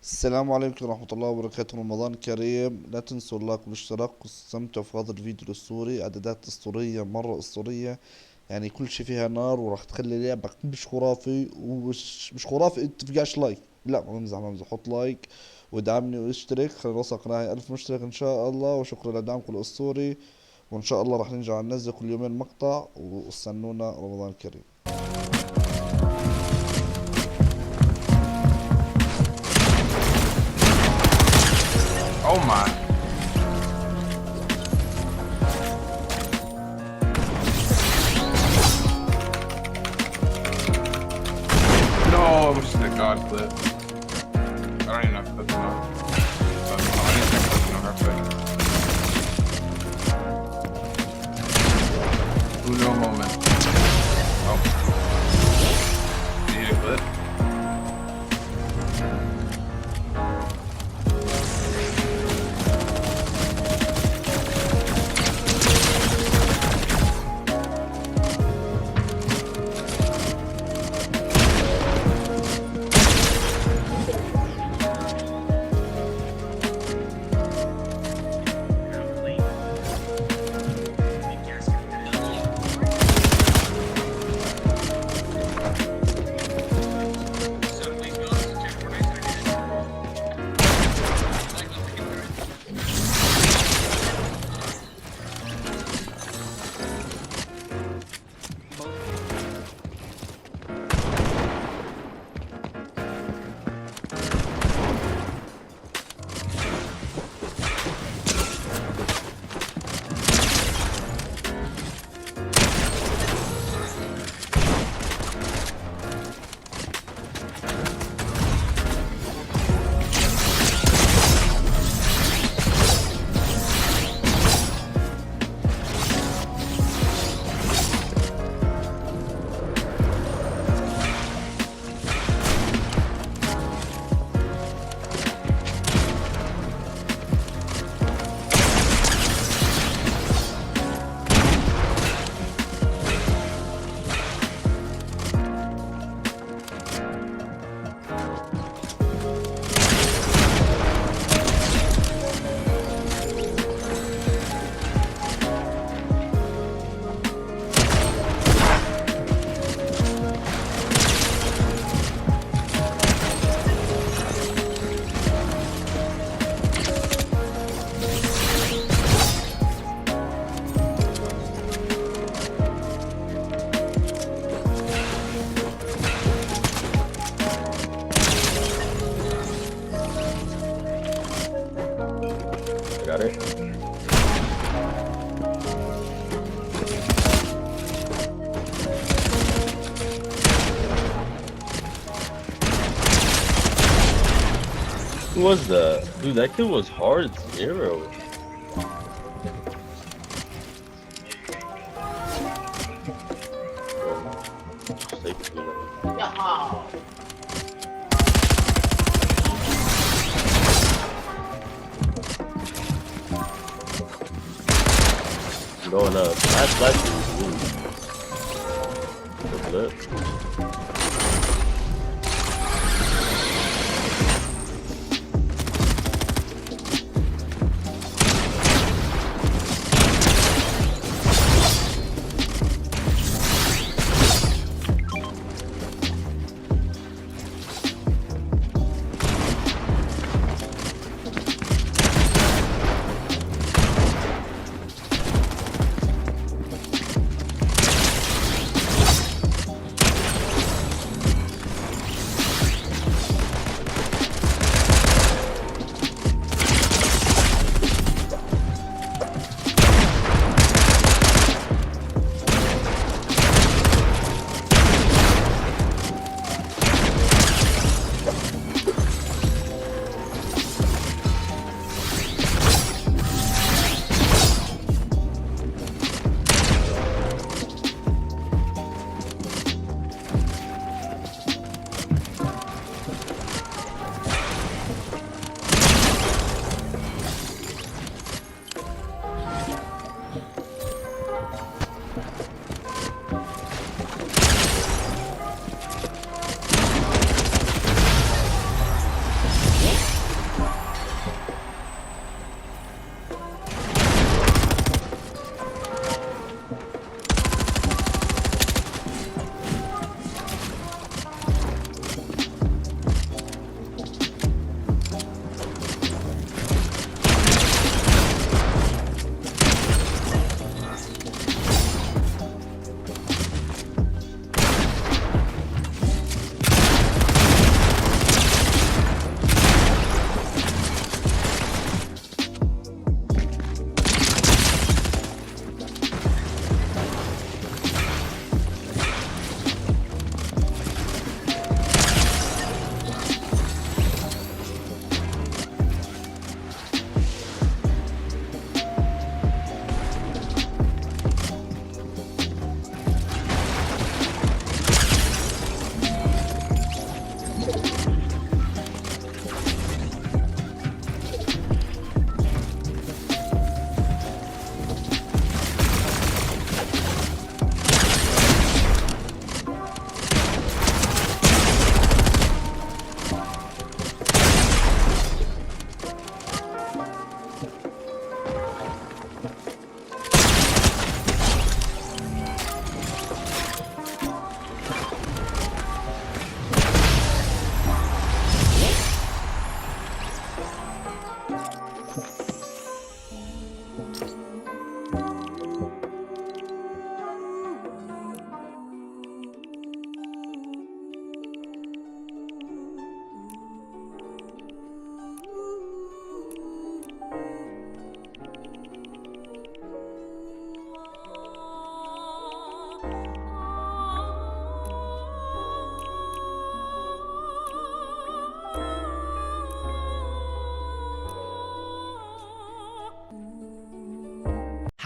السلام عليكم ورحمة الله وبركاته. رمضان كريم، لا تنسوا اللايك والاشتراك واستمتعوا في هذا الفيديو الاسطوري. اعدادات اسطورية مرة اسطورية، يعني كل شي فيها نار وراح تخلي لعبك مش خرافي ومش مش خرافي. انت تفقعش لايك، لا ما بمزح ما بمزح، حط لايك ودعمني واشترك. خلينا نوصل قناة 1000 مشترك ان شاء الله، وشكرا لدعمكم الاسطوري. وان شاء الله راح نرجع ننزل كل يومين مقطع، واستنونا. رمضان كريم. Oh my. No, I'm just a god clip. I don't even know if that's enough. I didn't think that's enough, but... Uno moment. Oh. You need a clip? Got it. Who was that? Dude, that kid was hard zero. Going up. That's likely to lose. Look at that.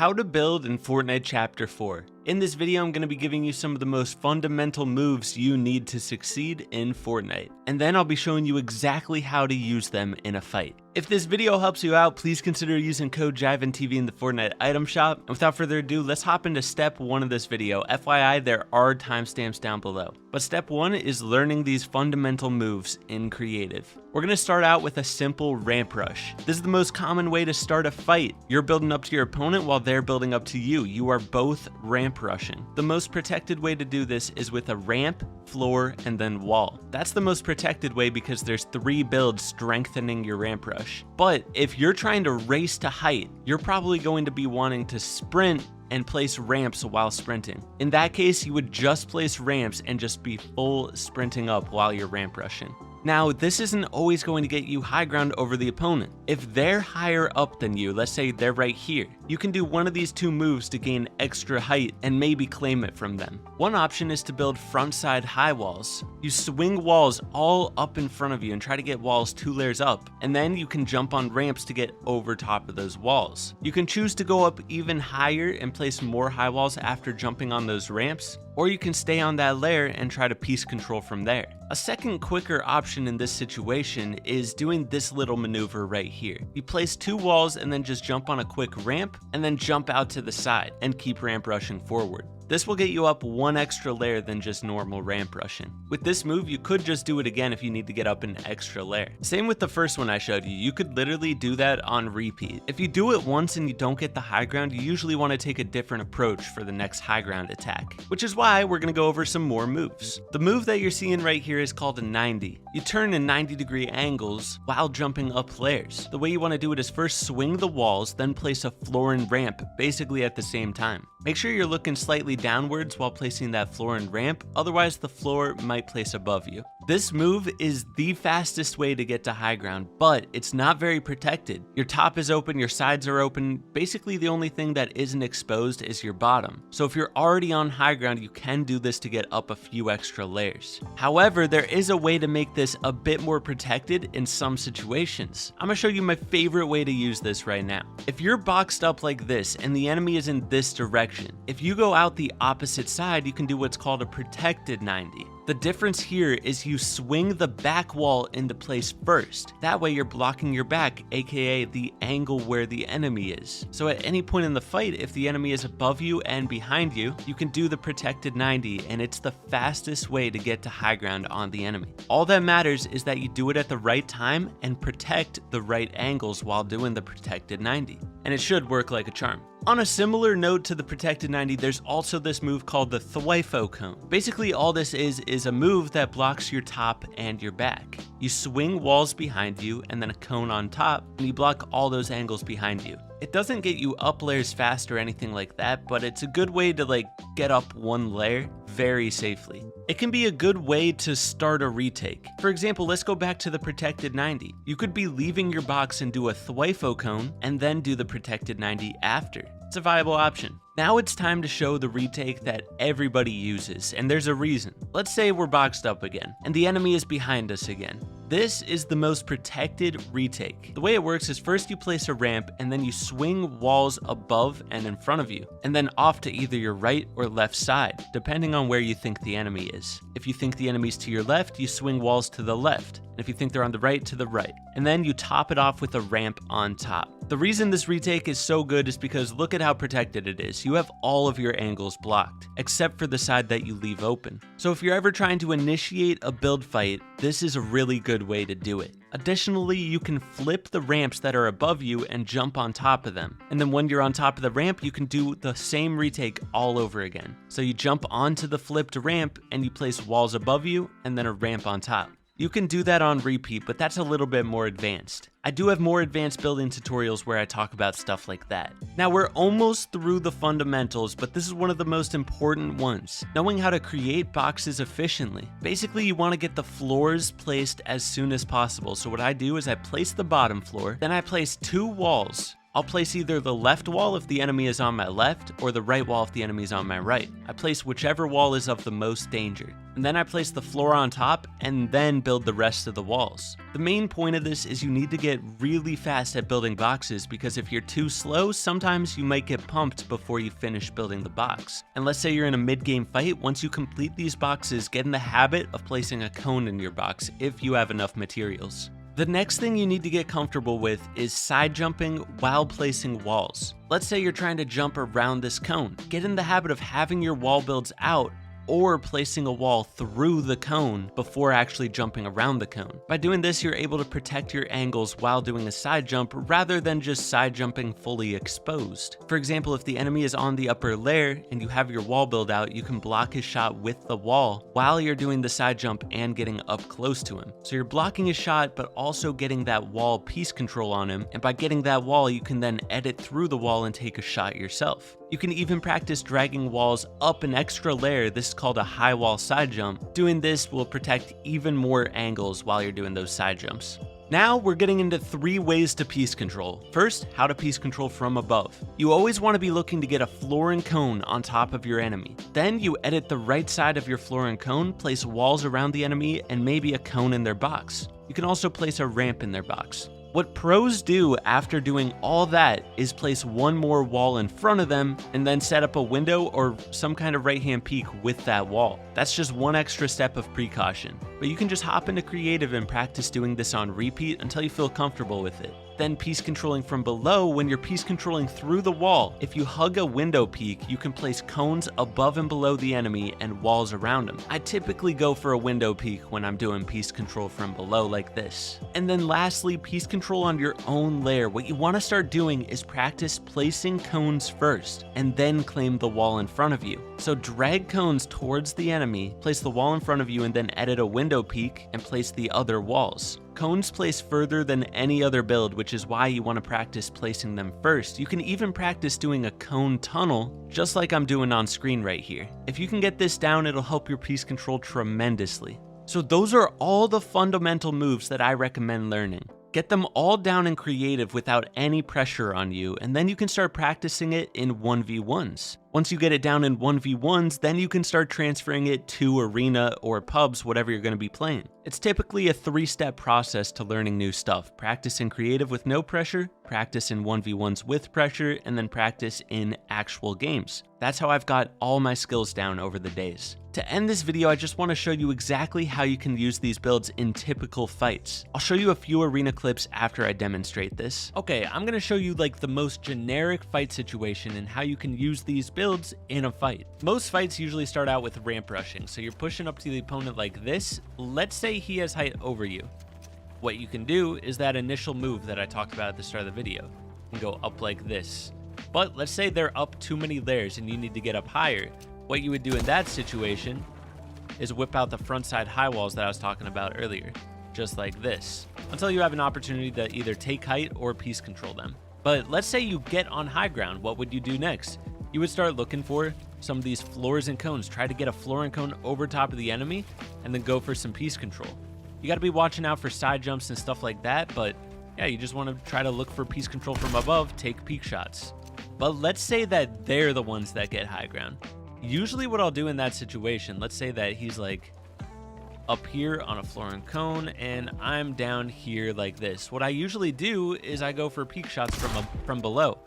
How to build in Fortnite Chapter 4. In this video, I'm going to be giving you some of the most fundamental moves you need to succeed in Fortnite, and then I'll be showing you exactly how to use them in a fight. If this video helps you out, please consider using code JIVENTV in the Fortnite item shop. And without further ado, let's hop into step 1 of this video. FYI, there are timestamps down below. But step 1 is learning these fundamental moves in creative. We're going to start out with a simple ramp rush. This is the most common way to start a fight. You're building up to your opponent while they're building up to you. You are both ramp rushing. The most protected way to do this is with a ramp, floor, and then wall. That's the most protected way because there's 3 builds strengthening your ramp rush. But if you're trying to race to height, you're probably going to be wanting to sprint and place ramps while sprinting. In that case, you would just place ramps and just be full sprinting up while you're ramp rushing. Now, this isn't always going to get you high ground over the opponent. If they're higher up than you, let's say they're right here, you can do one of these 2 moves to gain extra height and maybe claim it from them. One option is to build frontside high walls. You swing walls all up in front of you and try to get walls 2 layers up, and then you can jump on ramps to get over top of those walls. You can choose to go up even higher and place more high walls after jumping on those ramps, or you can stay on that layer and try to piece control from there. A second quicker option in this situation is doing this little maneuver right here. You place 2 walls and then just jump on a quick ramp and then jump out to the side and keep ramp rushing forward. This will get you up 1 extra layer than just normal ramp rushing. With this move, you could just do it again if you need to get up an extra layer. Same with the first one I showed you. You could literally do that on repeat. If you do it once and you don't get the high ground, you usually want to take a different approach for the next high ground attack, which is why we're going to go over some more moves. The move that you're seeing right here is called a 90. You turn in 90-degree angles while jumping up layers. The way you want to do it is first swing the walls, then place a floor and ramp basically at the same time. Make sure you're looking slightly downwards while placing that floor and ramp, otherwise the floor might place above you. This move is the fastest way to get to high ground, but it's not very protected. Your top is open, your sides are open. Basically, the only thing that isn't exposed is your bottom. So if you're already on high ground, you can do this to get up a few extra layers. However, there is a way to make this a bit more protected in some situations. I'm gonna show you my favorite way to use this right now. If you're boxed up like this and the enemy is in this direction, if you go out the opposite side, you can do what's called a protected 90. The difference here is you swing the back wall into place first. That way you're blocking your back, aka the angle where the enemy is. So at any point in the fight, if the enemy is above you and behind you, you can do the protected 90, and it's the fastest way to get to high ground on the enemy. All that matters is that you do it at the right time and protect the right angles while doing the protected 90. And it should work like a charm. On a similar note to the protected 90, there's also this move called the thwifo cone. Basically, all this is a move that blocks your top and your back. You swing walls behind you and then a cone on top, and you block all those angles behind you. It doesn't get you up layers fast or anything like that, but it's a good way to get up 1 layer very safely. It can be a good way to start a retake. For example, let's go back to the protected 90. You could be leaving your box and do a thwifo cone and then do the protected 90 after. It's a viable option. Now it's time to show the retake that everybody uses, and there's a reason. Let's say we're boxed up again, and the enemy is behind us again. This is the most protected retake. The way it works is first you place a ramp and then you swing walls above and in front of you, and then off to either your right or left side, depending on where you think the enemy is. If you think the enemy's to your left, you swing walls to the left. And if you think they're on the right, to the right. And then you top it off with a ramp on top. The reason this retake is so good is because look at how protected it is. You have all of your angles blocked, except for the side that you leave open. So if you're ever trying to initiate a build fight, this is a really good way to do it. Additionally, you can flip the ramps that are above you and jump on top of them. And then when you're on top of the ramp, you can do the same retake all over again. So you jump onto the flipped ramp and you place walls above you and then a ramp on top. You can do that on repeat, but that's a little bit more advanced. I do have more advanced building tutorials where I talk about stuff like that. Now we're almost through the fundamentals, but this is one of the most important ones. Knowing how to create boxes efficiently. Basically, you want to get the floors placed as soon as possible. So what I do is I place the bottom floor, then I place 2 walls I'll place either the left wall if the enemy is on my left, or the right wall if the enemy is on my right. I place whichever wall is of the most danger. And then I place the floor on top, and then build the rest of the walls. The main point of this is you need to get really fast at building boxes, because if you're too slow, sometimes you might get pumped before you finish building the box. And let's say you're in a mid-game fight, once you complete these boxes, get in the habit of placing a cone in your box if you have enough materials. The next thing you need to get comfortable with is side jumping while placing walls. Let's say you're trying to jump around this cone. Get in the habit of having your wall builds out or placing a wall through the cone before actually jumping around the cone. By doing this, you're able to protect your angles while doing a side jump rather than just side jumping fully exposed. For example, if the enemy is on the upper layer and you have your wall build out, you can block his shot with the wall while you're doing the side jump and getting up close to him. So you're blocking his shot, but also getting that wall piece control on him. And by getting that wall, you can then edit through the wall and take a shot yourself. You can even practice dragging walls up an extra layer. This is called a high wall side jump. Doing this will protect even more angles while you're doing those side jumps. Now we're getting into 3 ways to piece control. First, how to piece control from above. You always want to be looking to get a floor and cone on top of your enemy. Then you edit the right side of your floor and cone, place walls around the enemy, and maybe a cone in their box. You can also place a ramp in their box. What pros do after doing all that is place one more wall in front of them and then set up a window or some kind of right-hand peek with that wall. That's just one extra step of precaution. But you can just hop into creative and practice doing this on repeat until you feel comfortable with it. Then piece controlling from below, when you're piece controlling through the wall, if you hug a window peak, you can place cones above and below the enemy and walls around them. I typically go for a window peak when I'm doing piece control from below like this. And then lastly, piece control on your own layer. What you want to start doing is practice placing cones first and then claim the wall in front of you. So drag cones towards the enemy, place the wall in front of you, and then edit a window peak and place the other walls. Cones place further than any other build, which is why you want to practice placing them first. You can even practice doing a cone tunnel, just like I'm doing on screen right here. If you can get this down, it'll help your piece control tremendously. So those are all the fundamental moves that I recommend learning. Get them all down in creative without any pressure on you, and then you can start practicing it in 1v1s. Once you get it down in 1v1s, then you can start transferring it to arena or pubs, whatever you're going to be playing. It's typically a 3-step process to learning new stuff. Practice in creative with no pressure, practice in 1v1s with pressure, and then practice in actual games. That's how I've got all my skills down over the days. To end this video, I just want to show you exactly how you can use these builds in typical fights. I'll show you a few arena clips after I demonstrate this. Okay, I'm going to show you like the most generic fight situation and how you can use these builds in a fight. Most fights usually start out with ramp rushing, so you're pushing up to the opponent like this. Let's say he has height over you. What you can do is that initial move that I talked about at the start of the video. You can go up like this. But let's say they're up too many layers and you need to get up higher. What you would do in that situation is whip out the front side high walls that I was talking about earlier, just like this, until you have an opportunity to either take height or piece control them. But let's say you get on high ground, what would you do next? You would start looking for some of these floors and cones, try to get a floor and cone over top of the enemy, and then go for some piece control. You got to be watching out for side jumps and stuff like that, but yeah, you just want to try to look for piece control from above, take peek shots. But let's say that they're the ones that get high ground. Usually what I'll do in that situation, let's say that he's like up here on a floor and cone and I'm down here like this. What I usually do is I go for peek shots from below.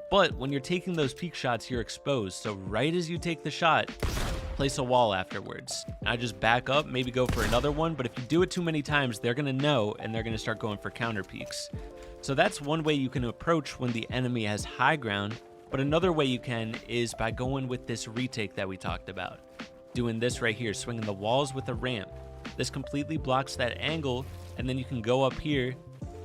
But when you're taking those peek shots, you're exposed. So right as you take the shot, place a wall afterwards. And I just back up, maybe go for another one. But if you do it too many times, they're going to know and they're going to start going for counter peeks. So that's one way you can approach when the enemy has high ground. But another way you can is by going with this retake that we talked about. Doing this right here, swinging the walls with a ramp. This completely blocks that angle, and then you can go up here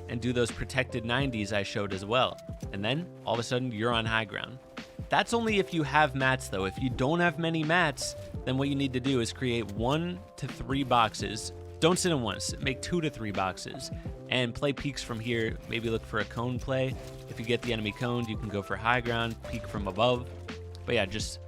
and do those protected 90s I showed as well. And then all of a sudden you're on high ground. That's only if you have mats though. If you don't have many mats, then what you need to do is create 1 to 3 boxes. Don't sit in one, make 2 to 3 boxes and play peeks from here. Maybe look for a cone play. If you get the enemy coned, you can go for high ground, peek from above. But yeah, just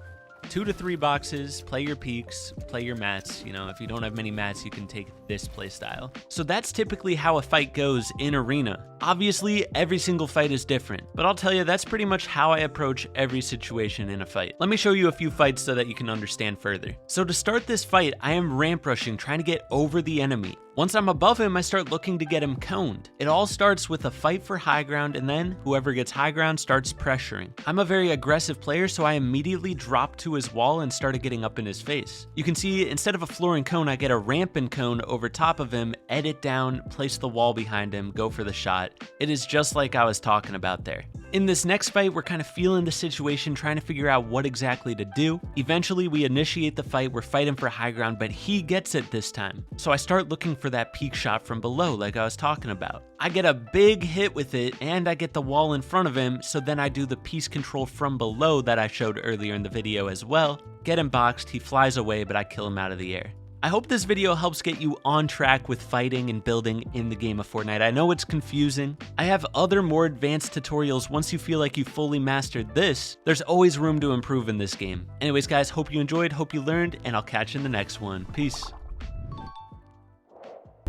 2 to 3 boxes, play your peaks, play your mats. You know, if you don't have many mats, you can take this playstyle. So that's typically how a fight goes in Arena. Obviously, every single fight is different, but I'll tell you that's pretty much how I approach every situation in a fight. Let me show you a few fights so that you can understand further. So to start this fight, I am ramp rushing, trying to get over the enemy. Once I'm above him, I start looking to get him coned. It all starts with a fight for high ground, and then whoever gets high ground starts pressuring. I'm a very aggressive player, so I immediately dropped to his wall and started getting up in his face. You can see, instead of a flooring cone, I get a rampant cone over top of him, edit down, place the wall behind him, go for the shot. It is just like I was talking about there. In this next fight, we're kind of feeling the situation, trying to figure out what exactly to do. Eventually, we initiate the fight, we're fighting for high ground, but he gets it this time. So I start looking for that peak shot from below, like I was talking about. I get a big hit with it, and I get the wall in front of him, so then I do the piece control from below that I showed earlier in the video as well. Get him boxed, he flies away, but I kill him out of the air. I hope this video helps get you on track with fighting and building in the game of Fortnite. I know it's confusing. I have other more advanced tutorials. Once you feel like you fully mastered this, there's always room to improve in this game. Anyways guys, hope you enjoyed, hope you learned, and I'll catch you in the next one. Peace.